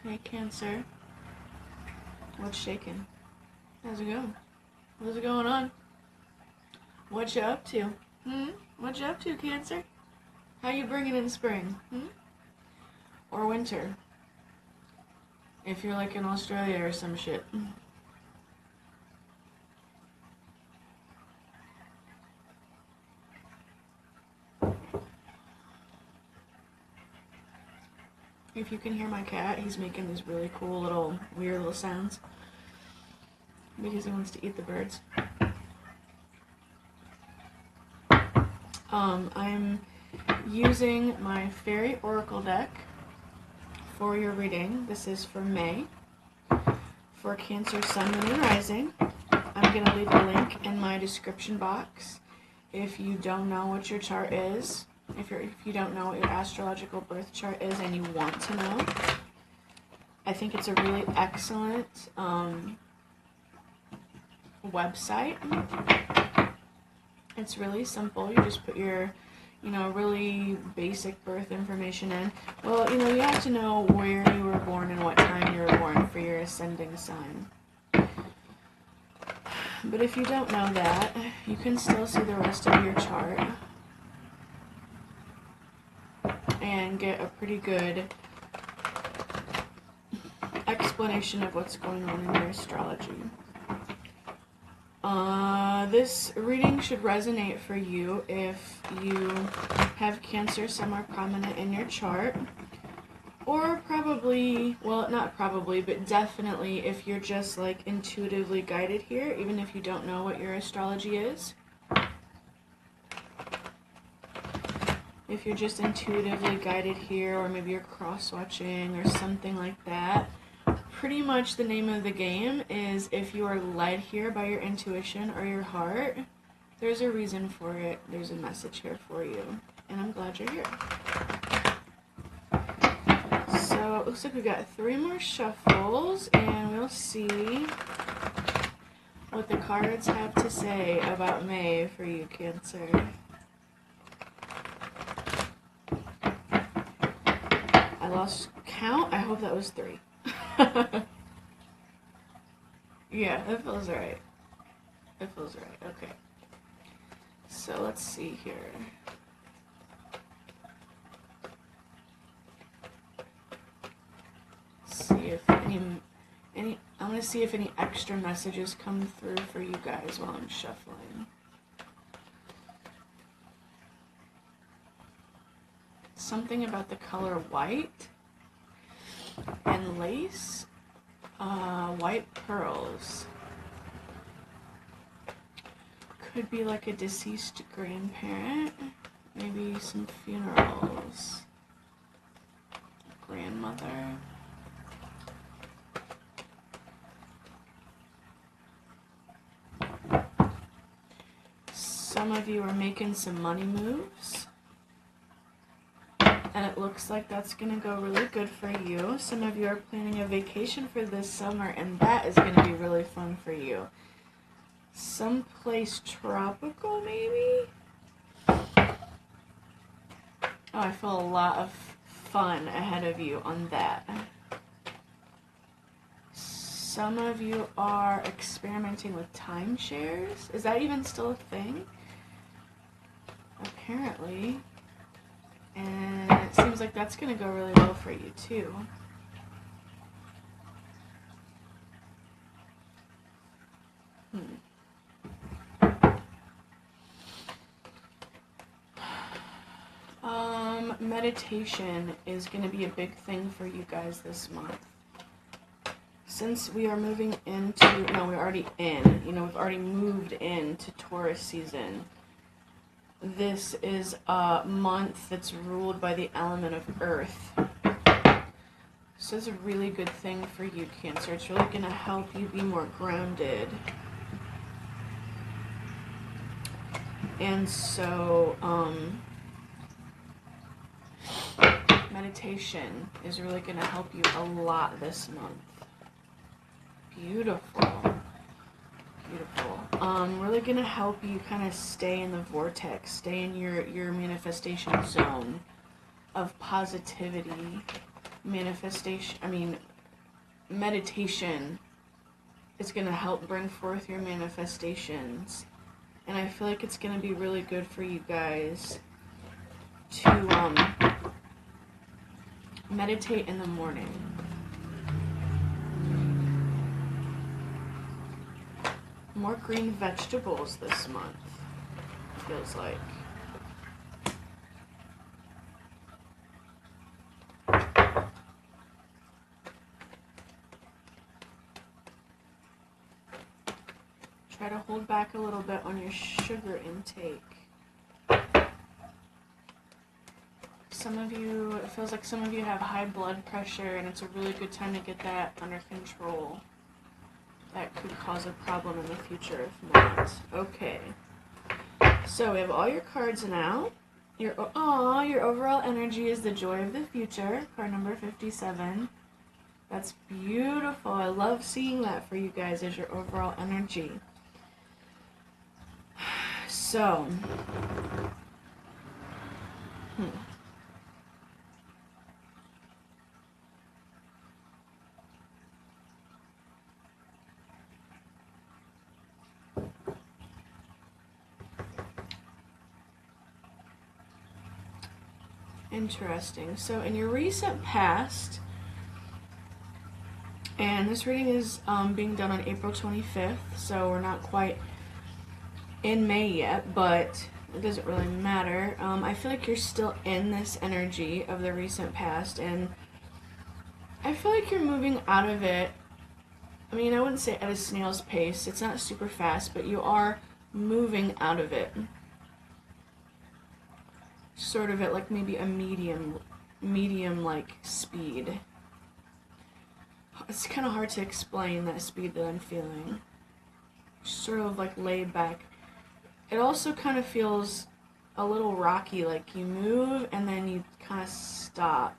Hey, Cancer. What's shaking? How's it going? What's going on? What you up to? What you up to, Cancer? How you bringing in spring? Or winter? If you're like in Australia or some shit. If you can hear my cat, he's making these really cool little, weird little sounds. Because he wants to eat the birds. I'm using my Fairy Oracle deck for your reading. This is for May. For Cancer, Sun, Moon, and Rising. I'm going to leave a link in my description box. If you don't know what your chart is, if you don't know what your astrological birth chart is and you want to know, I think it's a really excellent website. It's really simple. You just put your, really basic birth information in. Well, you have to know where you were born and what time you were born for your ascending sign. But if you don't know that, you can still see the rest of your chart and get a pretty good explanation of what's going on in your astrology. This reading should resonate for you if you have Cancer somewhere prominent in your chart, or probably, well, not probably, but definitely if you're just like intuitively guided here, even if you don't know what your astrology is. If you're just intuitively guided here, or maybe you're cross-watching or something like that, pretty much the name of the game is if you are led here by your intuition or your heart, there's a reason for it. There's a message here for you. And I'm glad you're here. So it looks like we got 3 more shuffles, and we'll see what the cards have to say about May for you, Cancer. I lost count. I hope that was 3. Yeah, that feels right. It feels right. Okay. So let's see here. See if I'm gonna see if any extra messages come through for you guys while I'm shuffling. Something about the color white and lace, white pearls. Could be like a deceased grandparent, maybe some funerals, grandmother. Some of you are making some money moves, and it looks like that's going to go really good for you. Some of you are planning a vacation for this summer, and that is going to be really fun for you. Someplace tropical, maybe? Oh, I feel a lot of fun ahead of you on that. Some of you are experimenting with timeshares. Is that even still a thing? Apparently. And it seems like that's going to go really well for you, too. Meditation is going to be a big thing for you guys this month. Since we are moving into, no, we're already in, we've already moved into Taurus season. This is a month that's ruled by the element of Earth. So it's a really good thing for you, Cancer. It's really going to help you be more grounded. And so, meditation is really going to help you a lot this month. Beautiful. Beautiful. Really going to help you kind of stay in the vortex, stay in your manifestation zone of positivity meditation is going to help bring forth your manifestations. And I feel like it's going to be really good for you guys to meditate in the morning. More green vegetables this month, feels like. Try to hold back a little bit on your sugar intake. Some of you, it feels like some of you have high blood pressure, and it's a really good time to get that under control. That could cause a problem in the future if not. Okay. So we have all your cards now. Your overall energy is the joy of the future, card number 57. That's beautiful. I love seeing that for you guys as your overall energy. So, interesting. So in your recent past, and this reading is being done on April 25th, so we're not quite in May yet, but it doesn't really matter. I feel like you're still in this energy of the recent past, and I feel like you're moving out of it. I mean, I wouldn't say at a snail's pace. It's not super fast, but you are moving out of it. Sort of at like maybe a medium like speed. It's kind of hard to explain that speed that I'm feeling. Sort of like laid back. It also kind of feels a little rocky, like you move and then you kind of stop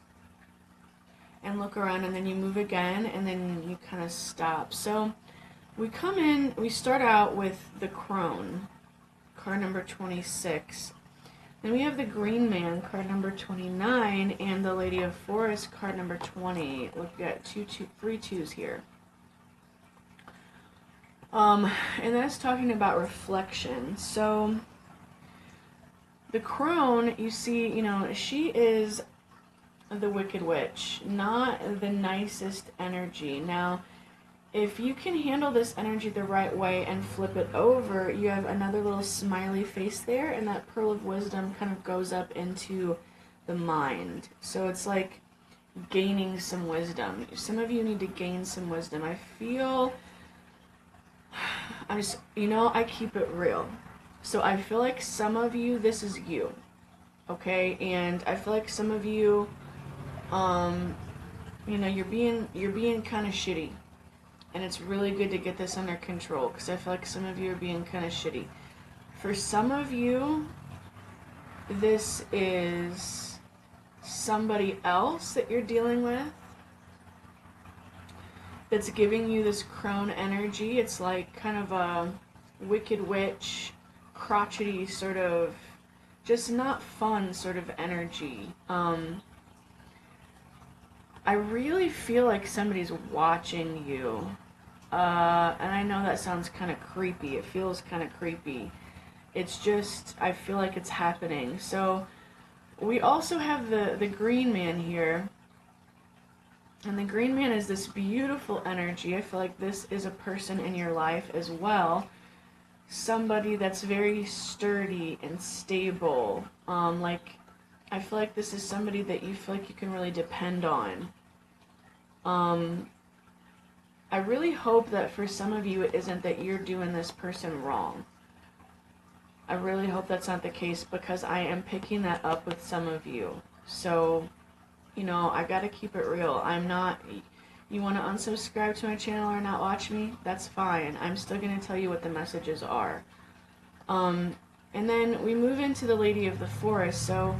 and look around, and then you move again and then you kind of stop. So we start out with the crone, card number 26. Then we have the green man, card number 29, and the lady of forest, card number 20. Look, we got three twos here. And that's talking about reflection. So the crone, you see, she is the wicked witch, not the nicest energy. Now, if you can handle this energy the right way and flip it over, you have another little smiley face there, and that pearl of wisdom kind of goes up into the mind. So it's like gaining some wisdom. Some of you need to gain some wisdom. I feel, I keep it real. So I feel like some of you, this is you, okay? And I feel like some of you, you're being kind of shitty. And it's really good to get this under control, because I feel like some of you are being kind of shitty. For some of you, this is somebody else that you're dealing with that's giving you this crone energy. It's like kind of a wicked witch, crotchety sort of, just not fun sort of energy. I really feel like somebody's watching you. And I know that sounds kind of creepy. It feels kind of creepy. It's just, I feel like it's happening. So we also have the green man here. And the green man is this beautiful energy. I feel like this is a person in your life as well. Somebody that's very sturdy and stable. I feel like this is somebody that you feel like you can really depend on. I really hope that for some of you it isn't that you're doing this person wrong. I really hope that's not the case, because I am picking that up with some of you. So, I gotta keep it real. You want to unsubscribe to my channel or not watch me? That's fine. I'm still gonna tell you what the messages are. And then we move into the Lady of the Forest. So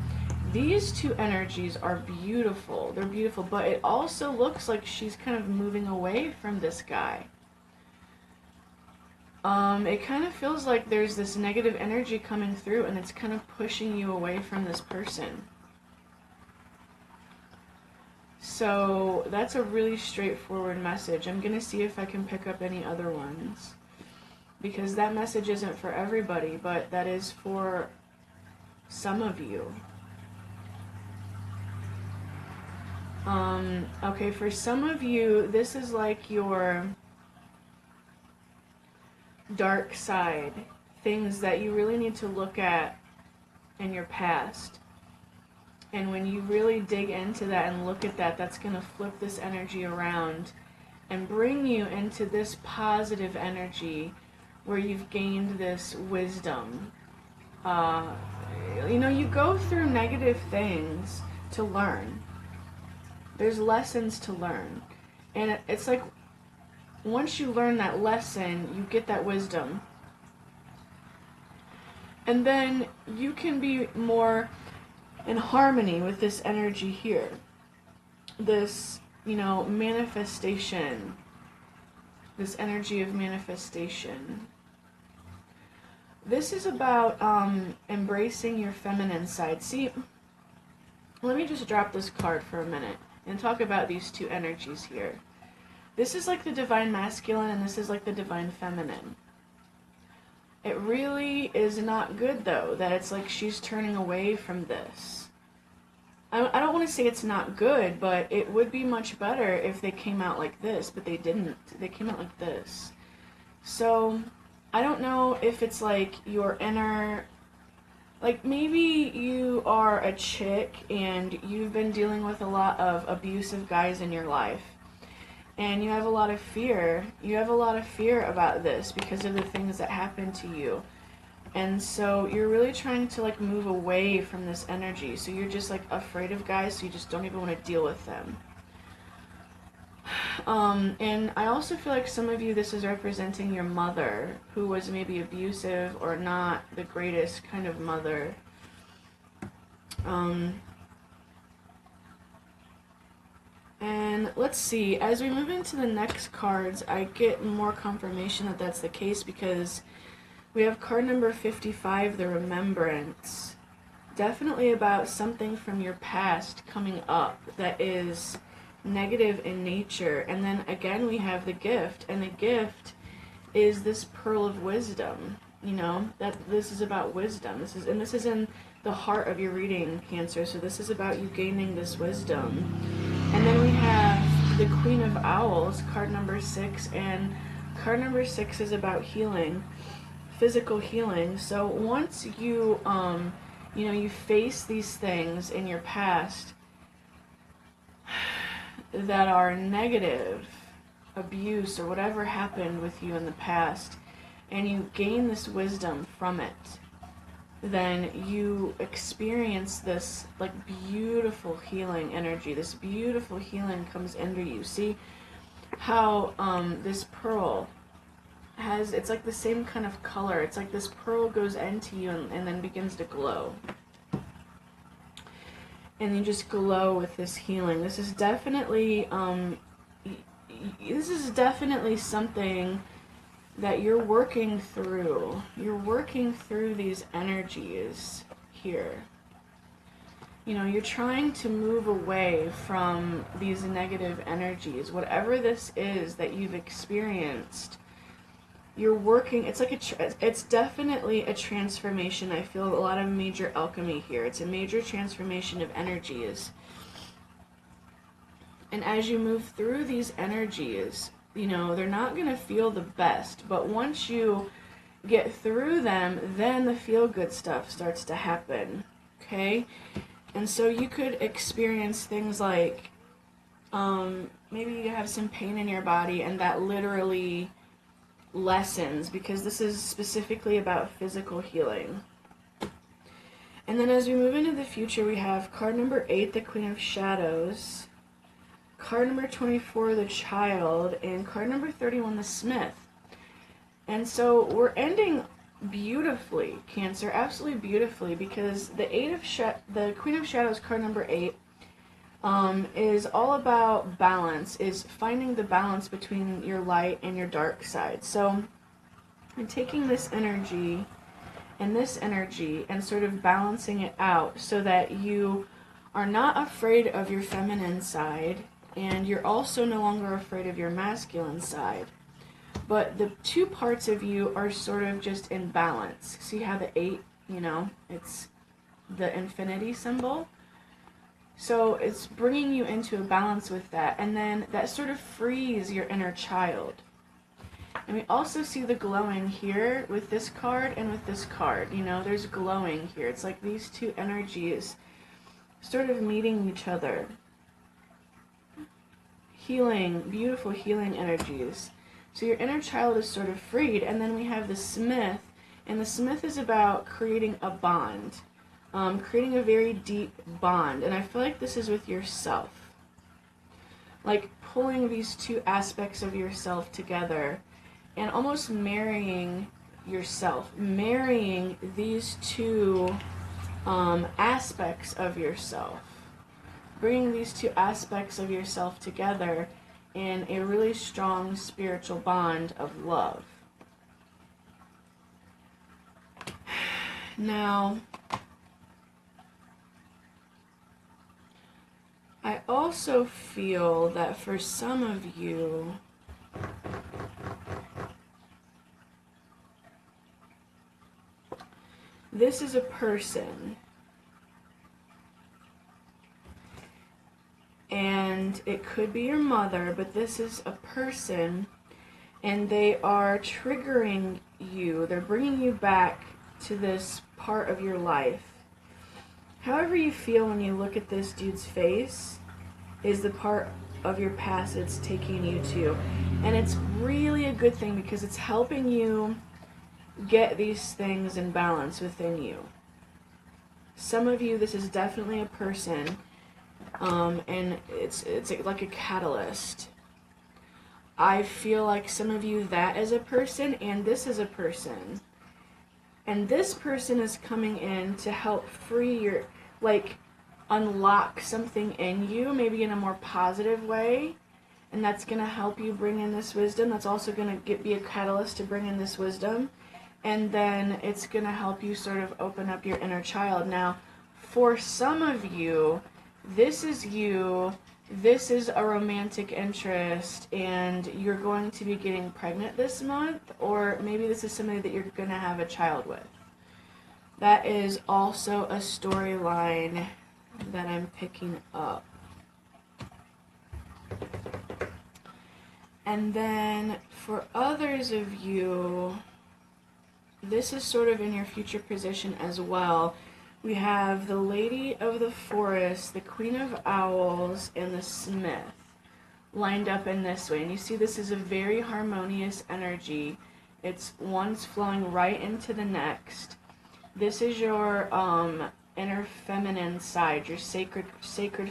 these two energies are beautiful. They're beautiful, but it also looks like she's kind of moving away from this guy. It kind of feels like there's this negative energy coming through, and it's kind of pushing you away from this person. So that's a really straightforward message. I'm going to see if I can pick up any other ones, because that message isn't for everybody, but that is for some of you. Okay, for some of you, this is like your dark side, things that you really need to look at in your past. And when you really dig into that and look at that, that's going to flip this energy around and bring you into this positive energy where you've gained this wisdom. You know, you go through negative things to learn. There's lessons to learn. And it's like, once you learn that lesson, you get that wisdom. And then you can be more in harmony with this energy here. This, you know, manifestation. This energy of manifestation. This is about embracing your feminine side. See, let me just drop this card for a minute and talk about these two energies here. This is like the divine masculine, and this is like the divine feminine. It really is not good, though, that it's like she's turning away from this. I don't want to say it's not good, but it would be much better if they came out like this, but they didn't. They came out like this. So, I don't know if it's like your inner... Like, maybe you are a chick and you've been dealing with a lot of abusive guys in your life. And you have a lot of fear. You have a lot of fear about this because of the things that happen to you. And so you're really trying to like move away from this energy. So you're just like afraid of guys, so you just don't even want to deal with them. And I also feel like some of you, this is representing your mother, who was maybe abusive or not the greatest kind of mother. And let's see, as we move into the next cards, I get more confirmation that that's the case, because we have card number 55, the Remembrance. Definitely about something from your past coming up that is negative in nature. And then again we have the Gift, and the Gift is this pearl of wisdom. You know, that this is about wisdom. This is in the heart of your reading, Cancer. So this is about you gaining this wisdom. And then we have the Queen of Owls, card number 6, and card number 6 is about healing, physical healing. So once you, you know, you face these things in your past that are negative, abuse, or whatever happened with you in the past, and you gain this wisdom from it, then you experience this like beautiful healing energy. This beautiful healing comes into you. See how this pearl has, it's like the same kind of color. It's like this pearl goes into you and then begins to glow. And you just glow with this healing. This is definitely something that you're working through. You're working through these energies here. You know, you're trying to move away from these negative energies. Whatever this is that you've experienced, you're working, it's like it's definitely a transformation. I feel a lot of major alchemy here. It's a major transformation of energies. And as you move through these energies, you know, they're not going to feel the best, but once you get through them, then the feel-good stuff starts to happen, okay? And so you could experience things like, maybe you have some pain in your body, and that literally lessens, because this is specifically about physical healing. And then as we move into the future, we have card number 8, the Queen of Shadows, card number 24, the Child, and card number 31, the Smith. And so we're ending beautifully, Cancer, absolutely beautifully, because the Queen of Shadows, card number 8, is all about balance, is finding the balance between your light and your dark side. So I'm taking this energy and this energy and sort of balancing it out so that you are not afraid of your feminine side, and you're also no longer afraid of your masculine side. But the two parts of you are sort of just in balance. See how the 8, you know, it's the infinity symbol? So it's bringing you into a balance with that. And then that sort of frees your inner child. And we also see the glowing here with this card and with this card. You know, there's glowing here. It's like these two energies sort of meeting each other. Healing, beautiful healing energies. So your inner child is sort of freed. And then we have the Smith. And the Smith is about creating a bond. Creating a very deep bond. And I feel like this is with yourself. Like pulling these two aspects of yourself together and almost marrying yourself. Marrying these two aspects of yourself. Bringing these two aspects of yourself together in a really strong spiritual bond of love. Now, I also feel that for some of you, this is a person, and it could be your mother, but this is a person, and they are triggering you. They're bringing you back to this part of your life. However you feel when you look at this dude's face is the part of your past it's taking you to. And it's really a good thing because it's helping you get these things in balance within you. Some of you, this is definitely a person, and it's like a catalyst. I feel like some of you, that is a person, and this is a person. And this person is coming in to help free your, like, unlock something in you, maybe in a more positive way. And that's going to help you bring in this wisdom. That's also going to be a catalyst to bring in this wisdom. And then it's going to help you sort of open up your inner child. Now, for some of you, this is you. This is a romantic interest, and you're going to be getting pregnant this month, or maybe this is somebody that you're going to have a child with. That is also a storyline that I'm picking up. And then for others of you, this is sort of in your future position as well. We have the Lady of the Forest, the Queen of Owls, and the Smith lined up in this way. And you see this is a very harmonious energy. It's one's flowing right into the next. This is your inner feminine side, your sacred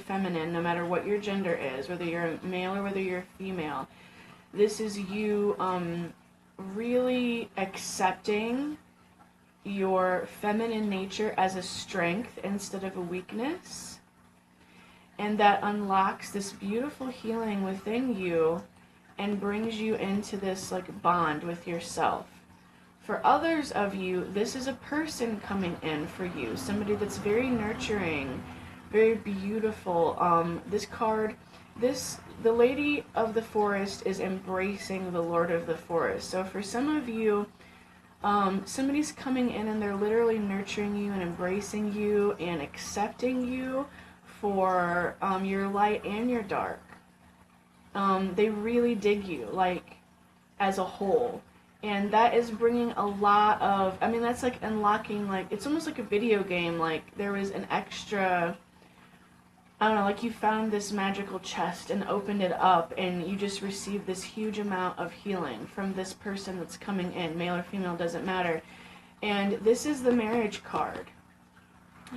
feminine, no matter what your gender is, whether you're a male or whether you're a female. This is you really accepting your feminine nature as a strength instead of a weakness, and that unlocks this beautiful healing within you and brings you into this like bond with yourself. For others of you, this is a person coming in for you, somebody that's very nurturing, very beautiful. This card, the Lady of the Forest is embracing the Lord of the Forest. So for some of you, somebody's coming in and they're literally nurturing you and embracing you and accepting you for your light and your dark. They really dig you, like, as a whole. And that is bringing a lot of, I mean, that's like unlocking, like, it's almost like a video game. Like, there was an extra, I don't know, like you found this magical chest and opened it up and you just received this huge amount of healing from this person that's coming in, male or female, doesn't matter. And this is the marriage card.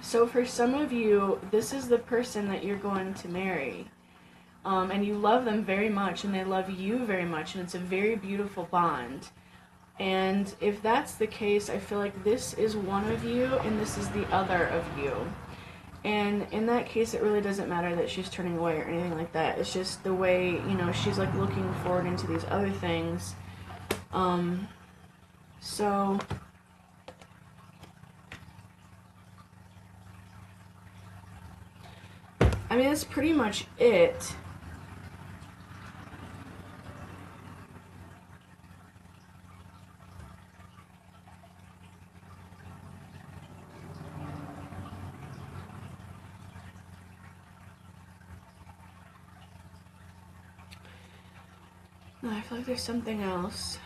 So for some of you, this is the person that you're going to marry. And you love them very much and they love you very much, and it's a very beautiful bond. And if that's the case, I feel like this is one of you and this is the other of you. And in that case, it really doesn't matter that she's turning away or anything like that. It's just the way, you know, she's like looking forward into these other things. So I mean, that's pretty much it. No, I feel like there's something else.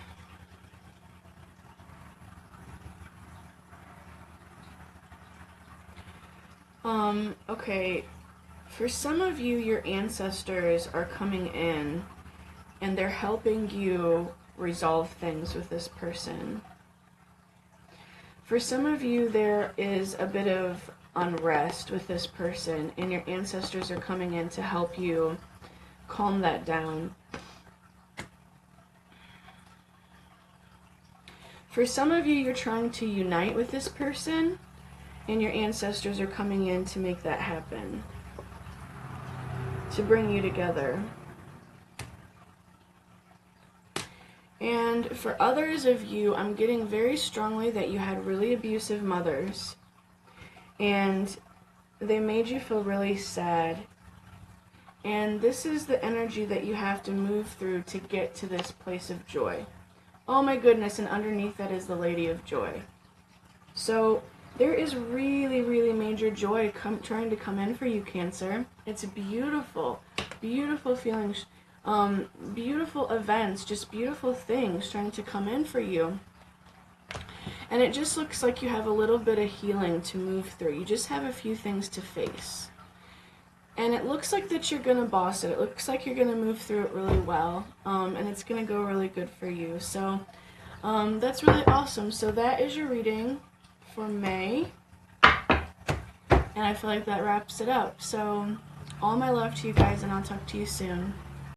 Okay. For some of you, your ancestors are coming in and they're helping you resolve things with this person. For some of you, there is a bit of unrest with this person and your ancestors are coming in to help you calm that down. For some of you, you're trying to unite with this person and your ancestors are coming in to make that happen, to bring you together. And for others of you, I'm getting very strongly that you had really abusive mothers and they made you feel really sad. And this is the energy that you have to move through to get to this place of joy. Oh my goodness, and underneath that is the Lady of Joy. So there is really, really major joy trying to come in for you, Cancer. It's beautiful, beautiful feelings, beautiful events, just beautiful things trying to come in for you. And it just looks like you have a little bit of healing to move through. You just have a few things to face. And it looks like that you're going to boss it. It looks like you're going to move through it really well. And it's going to go really good for you. So that's really awesome. So that is your reading for May. And I feel like that wraps it up. So all my love to you guys, and I'll talk to you soon.